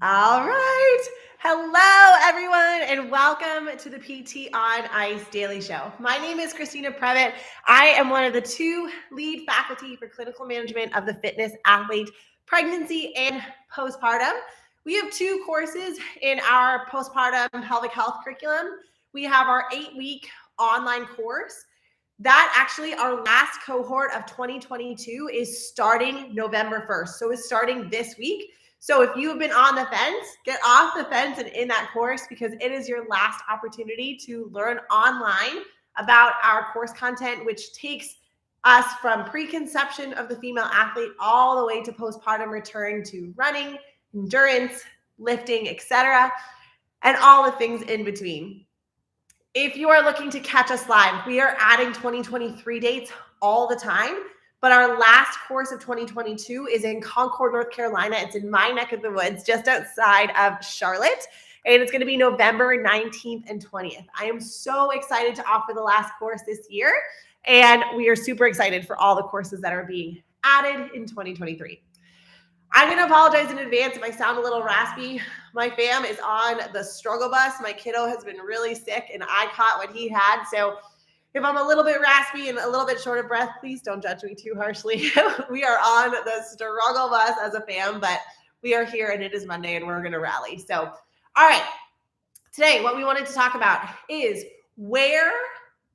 All right. Hello, everyone, and welcome to the PT on Ice Daily Show. My name is Christina Previtt. I am one of the two lead faculty for clinical management of the fitness athlete pregnancy and postpartum. We have two courses in our postpartum pelvic health curriculum. We have our 8-week online course. That actually, our last cohort of 2022 is starting November 1st. So it's starting this week. So if you have been on the fence, get off the fence and in that course, because it is your last opportunity to learn online about our course content, which takes us from preconception of the female athlete all the way to postpartum return to running, endurance, lifting, etc., and all the things in between. If you are looking to catch us live, we are adding 2023 dates all the time. But our last course of 2022 is in Concord, North Carolina. It's in my neck of the woods, just outside of Charlotte. And it's going to be November 19th and 20th. I am so excited to offer the last course this year. And we are super excited for all the courses that are being added in 2023. I'm going to apologize in advance if I sound a little raspy. My fam is on the struggle bus. My kiddo has been really sick, and I caught what he had. So if I'm a little bit raspy and a little bit short of breath, please don't judge me too harshly. We are on the struggle bus as a fam, but we are here and it is Monday and we're going to rally. So, all right. Today, what we wanted to talk about is where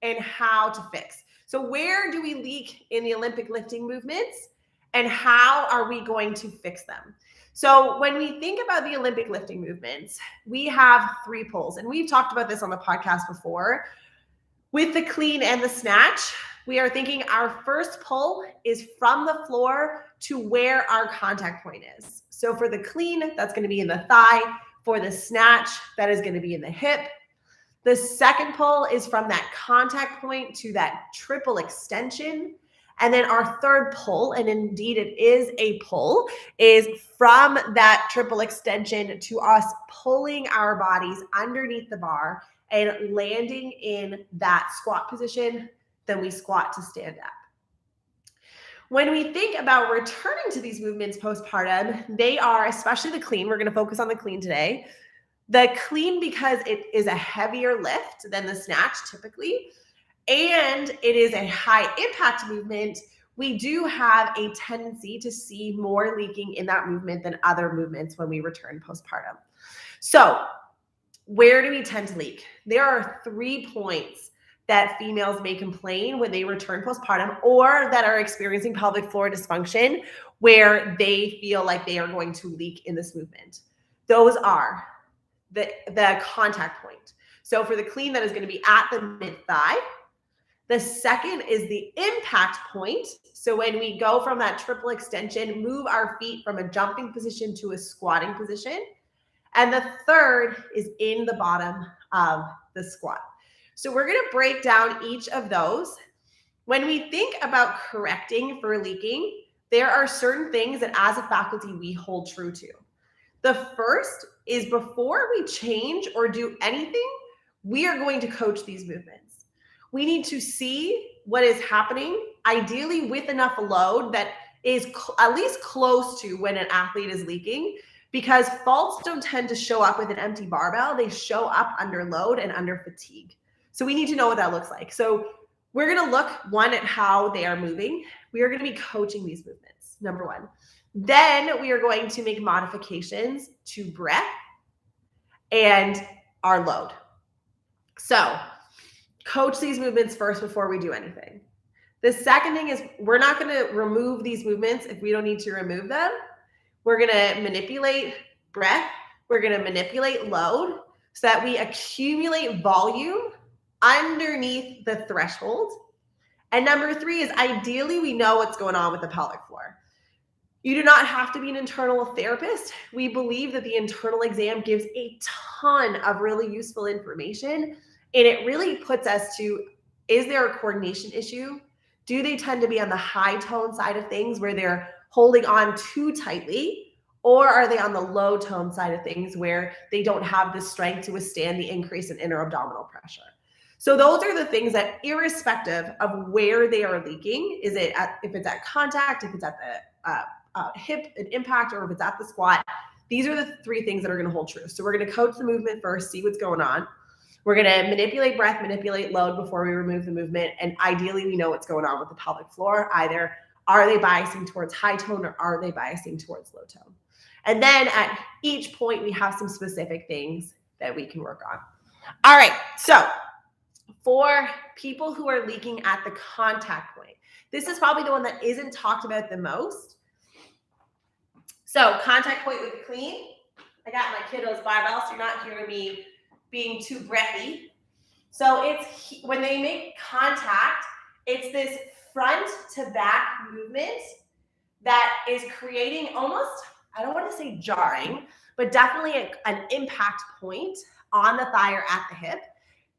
and how to fix. So where do we leak in the Olympic lifting movements and how are we going to fix them? So when we think about the Olympic lifting movements, we have 3 pulls, and we've talked about this on the podcast before. With the clean and the snatch, we are thinking our first pull is from the floor to where our contact point is. So for the clean, that's going to be in the thigh. For the snatch, that is going to be in the hip. The second pull is from that contact point to that triple extension. And then our third pull, and indeed it is a pull, is from that triple extension to us pulling our bodies underneath the bar and landing in that squat position. Then we squat to stand up. When we think about returning to these movements postpartum, they are, especially the clean, we're going to focus on the clean today. The clean, because it is a heavier lift than the snatch typically, and it is a high impact movement, we do have a tendency to see more leaking in that movement than other movements when we return postpartum. So where do we tend to leak? There are 3 points that females may complain when they return postpartum or that are experiencing pelvic floor dysfunction where they feel like they are going to leak in this movement. Those are the contact point. So for the clean, that is going to be at the mid-thigh. The second is the impact point. So when we go from that triple extension, move our feet from a jumping position to a squatting position. And the third is in the bottom of the squat. So we're going to break down each of those. When we think about correcting for leaking, there are certain things that as a faculty we hold true to. The first is before we change or do anything, we are going to coach these movements. We need to see what is happening, ideally with enough load that is at least close to when an athlete is leaking, because faults don't tend to show up with an empty barbell. They show up under load and under fatigue. So we need to know what that looks like. So we're going to look, one, at how they are moving. We are going to be coaching these movements, number one. Then we are going to make modifications to breath and our load. So coach these movements first before we do anything. The second thing is we're not going to remove these movements if we don't need to remove them. We're going to manipulate breath. We're going to manipulate load so that we accumulate volume underneath the threshold. And number 3 is ideally we know what's going on with the pelvic floor. You do not have to be an internal therapist. We believe that the internal exam gives a ton of really useful information, and it really puts us to, is there a coordination issue? Do they tend to be on the high tone side of things where they're holding on too tightly? Or are they on the low tone side of things where they don't have the strength to withstand the increase in inner abdominal pressure? So those are the things that, irrespective of where they are leaking, is it if it's at contact, if it's at the hip and impact, or if it's at the squat, These are the three things that are going to hold true. So we're going to coach the movement first, see what's going on. We're going to manipulate breath, manipulate load before we remove the movement. And ideally, we know what's going on with the pelvic floor. Either are they biasing towards high tone or are they biasing towards low tone? And then at each point, we have some specific things that we can work on. All right, so for people who are leaking at the contact point, this is probably the one that isn't talked about the most. So contact point with the clean. I got my kiddos barbell, so you're not hearing me being too breathy. So it's when they make contact, it's this front to back movement that is creating almost, I don't want to say jarring, but definitely an impact point on the thigh or at the hip.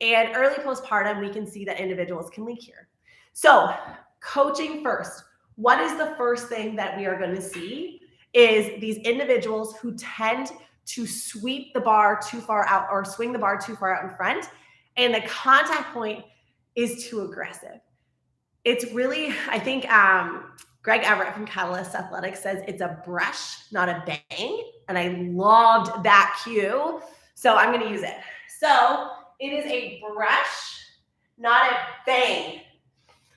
And early postpartum, we can see that individuals can leak here. So coaching first, what is the first thing that we are going to see is these individuals who tend to sweep the bar too far out or swing the bar too far out in front, and the contact point is too aggressive. It's really, I think Greg Everett from Catalyst Athletics says it's a brush, not a bang. And I loved that cue. So I'm going to use it. So it is a brush, not a bang.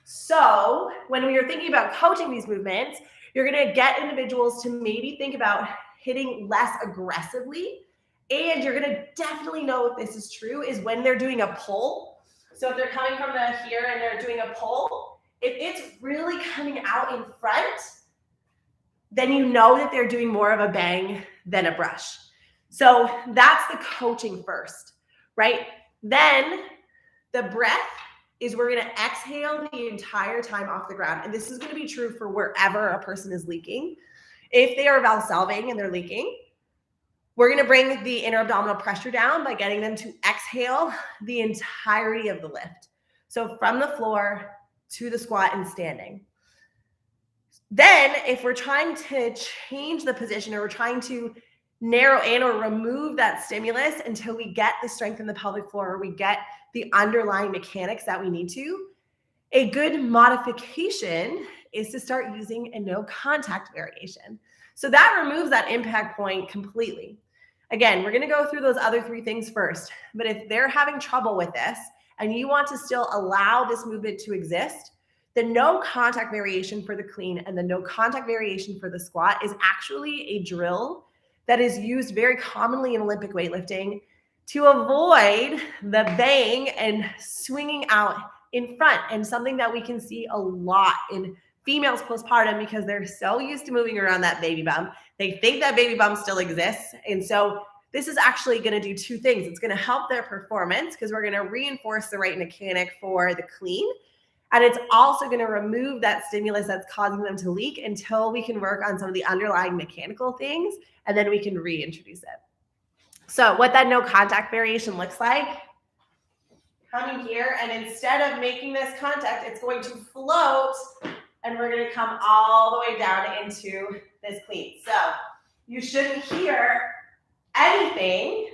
So when we are thinking about coaching these movements, you're going to get individuals to maybe think about hitting less aggressively. And you're going to definitely know if this is true is when they're doing a pull. So if they're coming from the here and they're doing a pull, if it's really coming out in front, then you know that they're doing more of a bang than a brush. So that's the coaching first, right? Then the breath is we're going to exhale the entire time off the ground. And this is going to be true for wherever a person is leaking. If they are valsalving and they're leaking, we're going to bring the inner abdominal pressure down by getting them to exhale the entirety of the lift. So from the floor to the squat and standing. Then if we're trying to change the position or we're trying to narrow in or remove that stimulus until we get the strength in the pelvic floor or we get the underlying mechanics that we need to, a good modification is to start using a no contact variation. So that removes that impact point completely. Again, we're going to go through those other three things first, but if they're having trouble with this and you want to still allow this movement to exist, the no contact variation for the clean and the no contact variation for the squat is actually a drill that is used very commonly in Olympic weightlifting to avoid the bang and swinging out in front, and something that we can see a lot in females postpartum because they're so used to moving around that baby bump. They think that baby bump still exists. And so this is actually going to do two things. It's going to help their performance because we're going to reinforce the right mechanic for the clean. And it's also going to remove that stimulus that's causing them to leak until we can work on some of the underlying mechanical things, and then we can reintroduce it. So what that no contact variation looks like, coming here, and instead of making this contact, it's going to float, and we're going to come all the way down into this clean. So you shouldn't hear anything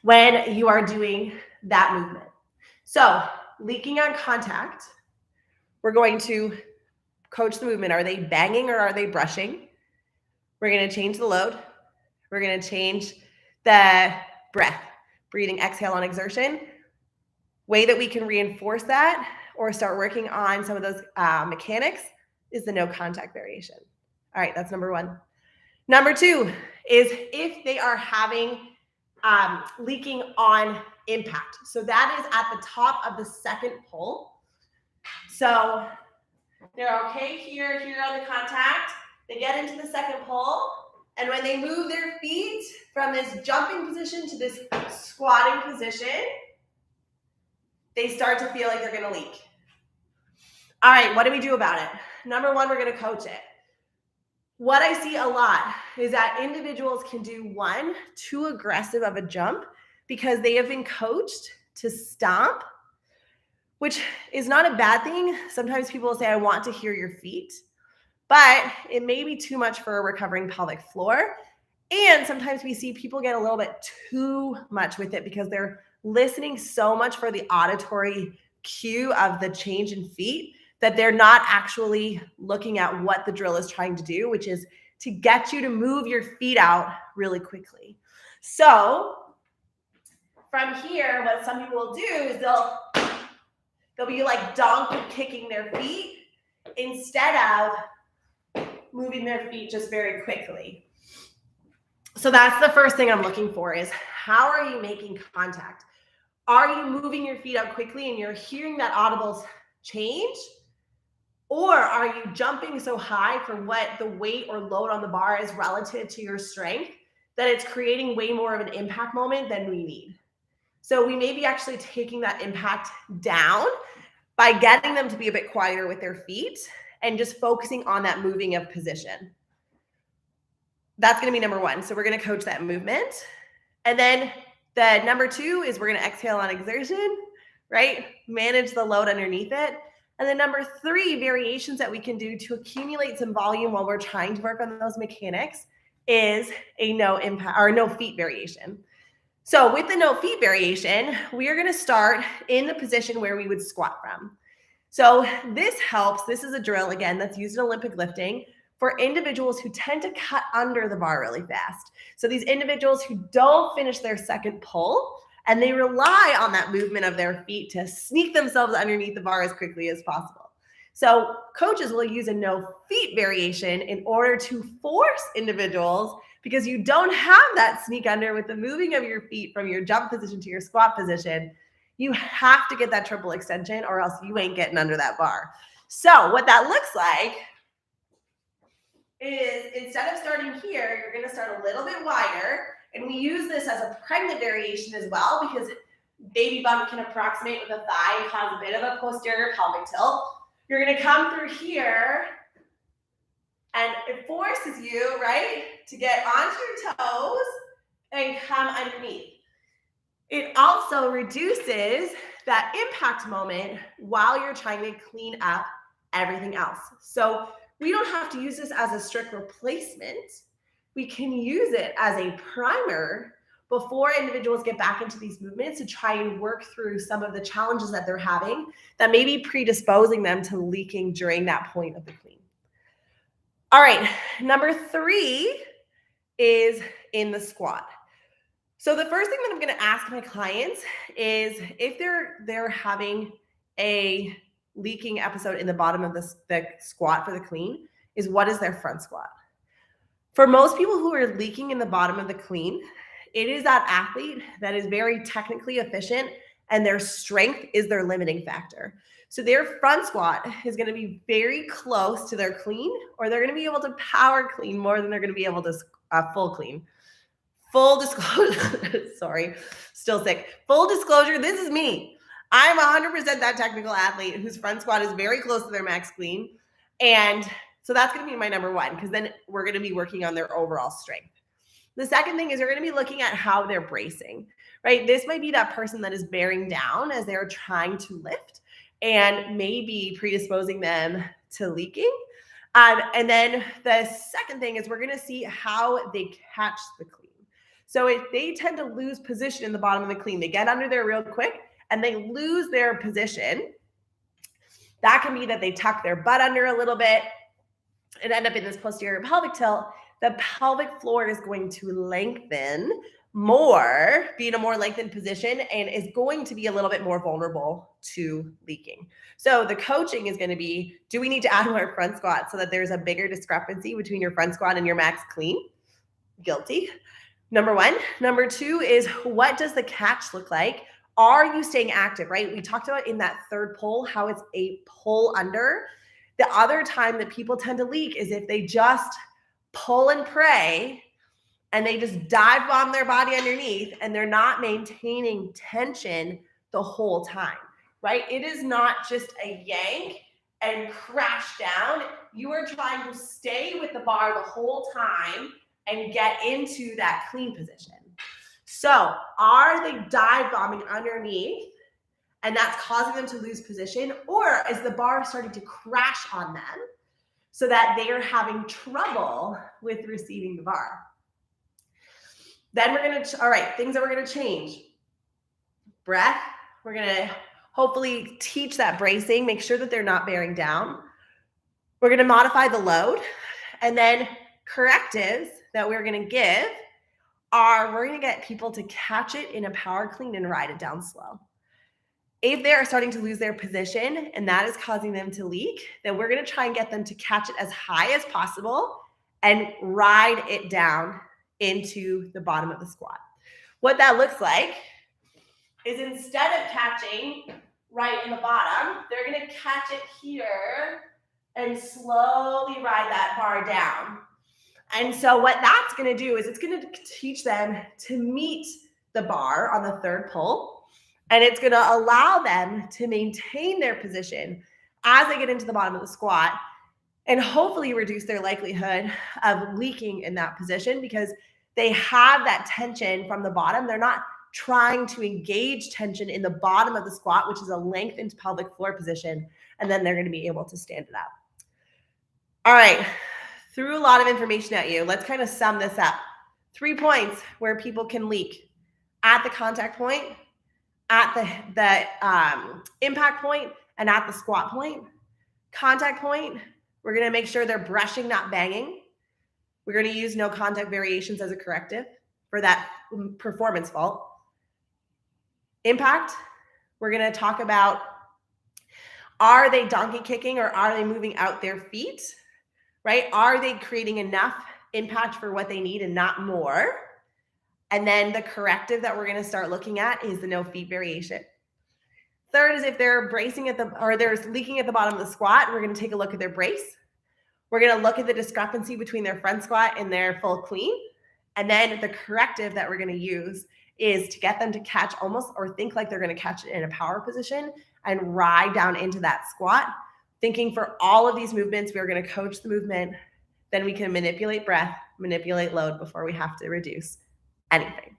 when you are doing that movement. So leaking on contact, we're going to coach the movement. Are they banging or are they brushing? We're going to change the load. We're going to change the breath, breathing, exhale on exertion. Way that we can reinforce that or start working on some of those mechanics is the no contact variation. All right, that's number one. Number two is if they are having leaking on impact. So that is at the top of the second pull. So they're okay here on the contact. They get into the second pull. And when they move their feet from this jumping position to this squatting position, they start to feel like they're going to leak. All right, what do we do about it? Number one, we're going to coach it. What I see a lot is that individuals can do one, too aggressive of a jump because they have been coached to stomp, which is not a bad thing. Sometimes people will say, I want to hear your feet, but it may be too much for a recovering pelvic floor. And sometimes we see people get a little bit too much with it because they're listening so much for the auditory cue of the change in feet that they're not actually looking at what the drill is trying to do, which is to get you to move your feet out really quickly. So from here, what some people will do is they'll be like donkey kicking their feet instead of moving their feet just very quickly. So that's the first thing I'm looking for is how are you making contact? Are you moving your feet out quickly and you're hearing that audible change? Or are you jumping so high for what the weight or load on the bar is relative to your strength that it's creating way more of an impact moment than we need? So we may be actually taking that impact down by getting them to be a bit quieter with their feet and just focusing on that moving of position. That's going to be number one. So we're going to coach that movement. And then the number two is we're going to exhale on exertion, right? Manage the load underneath it. And then number three, variations that we can do to accumulate some volume while we're trying to work on those mechanics is a no impact or no feet variation. So with the no feet variation, we are going to start in the position where we would squat from. So this helps. This is a drill, again, that's used in Olympic lifting for individuals who tend to cut under the bar really fast. So these individuals who don't finish their second pull and they rely on that movement of their feet to sneak themselves underneath the bar as quickly as possible. So coaches will use a no feet variation in order to force individuals, because you don't have that sneak under with the moving of your feet from your jump position to your squat position. You have to get that triple extension or else you ain't getting under that bar. So what that looks like is instead of starting here, you're going to start a little bit wider. And we use this as a pregnant variation as well because baby bump can approximate with a thigh and cause a bit of a posterior pelvic tilt. You're going to come through here and it forces you, right, to get onto your toes and come underneath. It also reduces that impact moment while you're trying to clean up everything else. So we don't have to use this as a strict replacement. We can use it as a primer before individuals get back into these movements to try and work through some of the challenges that they're having that may be predisposing them to leaking during that point of the clean. All right, number three is in the squat. So the first thing that I'm going to ask my clients is if they're having a leaking episode in the bottom of the squat for the clean, is what is their front squat? For most people who are leaking in the bottom of the clean, it is that athlete that is very technically efficient and their strength is their limiting factor. So their front squat is going to be very close to their clean, or they're going to be able to power clean more than they're going to be able to full clean. Full disclosure, sorry, still sick. Full disclosure, this is me. I'm 100% that technical athlete whose front squat is very close to their max clean. And so that's going to be my number one, because then we're going to be working on their overall strength. The second thing is you're going to be looking at how they're bracing, right? This might be that person that is bearing down as they're trying to lift and maybe predisposing them to leaking. And then the second thing is we're going to see how they catch the clean. So if they tend to lose position in the bottom of the clean, they get under there real quick and they lose their position. That can be that they tuck their butt under a little bit and end up in this posterior pelvic tilt. The pelvic floor is going to lengthen more, be in a more lengthened position, and is going to be a little bit more vulnerable to leaking. So the coaching is going to be, do we need to add more front squat so that there's a bigger discrepancy between your front squat and your max clean? Guilty. Number one. Number two is, what does the catch look like? Are you staying active, right? We talked about in that third pull, how it's a pull under. The other time that people tend to leak is if they just pull and pray and they just dive bomb their body underneath and they're not maintaining tension the whole time, right? It is not just a yank and crash down. You are trying to stay with the bar the whole time and get into that clean position. So are they dive bombing underneath and that's causing them to lose position, or is the bar starting to crash on them so that they are having trouble with receiving the bar? Then we're going to, all right, things that we're going to change. Breath. We're going to hopefully teach that bracing, make sure that they're not bearing down. We're going to modify the load. And then Correctives that we're going to give are we're going to get people to catch it in a power clean and ride it down slow. If they're starting to lose their position and that is causing them to leak, then we're going to try and get them to catch it as high as possible and ride it down into the bottom of the squat. What that looks like is instead of catching right in the bottom, they're going to catch it here and slowly ride that bar down. And so what that's going to do is it's going to teach them to meet the bar on the third pull, and it's going to allow them to maintain their position as they get into the bottom of the squat and hopefully reduce their likelihood of leaking in that position because they have that tension from the bottom. They're not trying to engage tension in the bottom of the squat, which is a lengthened pelvic floor position, and then they're going to be able to stand it up. All right, threw a lot of information at you. Let's kind of sum this up. 3 points where people can leak: at the contact point, at the impact point, and at the squat point. Contact point, we're going to make sure they're brushing, not banging. We're going to use no contact variations as a corrective for that performance fault. Impact, we're going to talk about, are they donkey kicking or are they moving out their feet, right? Are they creating enough impact for what they need and not more? And then the corrective that we're going to start looking at is the no feet variation. Third is if they're bracing they're leaking at the bottom of the squat, we're going to take a look at their brace. We're going to look at the discrepancy between their front squat and their full clean. And then the corrective that we're going to use is to get them to catch almost or think like they're going to catch it in a power position and ride down into that squat, thinking for all of these movements, we're going to coach the movement. Then we can manipulate breath, manipulate load before we have to reduce anything.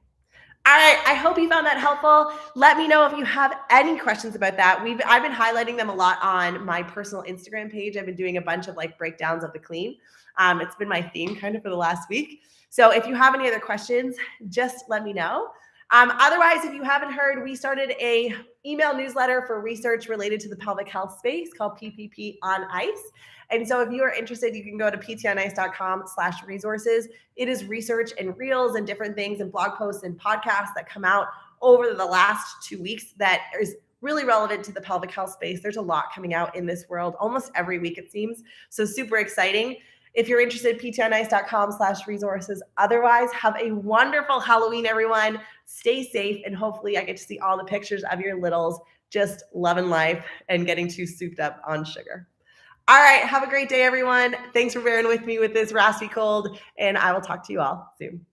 All right, I hope you found that helpful. Let me know if you have any questions about that. I've been highlighting them a lot on my personal Instagram page. I've been doing a bunch of like breakdowns of the clean. It's been my theme kind of for the last week. So if you have any other questions, just let me know. Otherwise, if you haven't heard, we started a email newsletter for research related to the pelvic health space called PPP on Ice. And so if you are interested, you can go to ptonice.com/resources. It is research and reels and different things and blog posts and podcasts that come out over the last 2 weeks that is really relevant to the pelvic health space. There's a lot coming out in this world almost every week, it seems. So super exciting. If you're interested, ptonice.com/resources. Otherwise, have a wonderful Halloween, everyone. Stay safe, and hopefully I get to see all the pictures of your littles just loving life and getting too souped up on sugar. All right, have a great day, everyone. Thanks for bearing with me with this raspy cold, and I will talk to you all soon.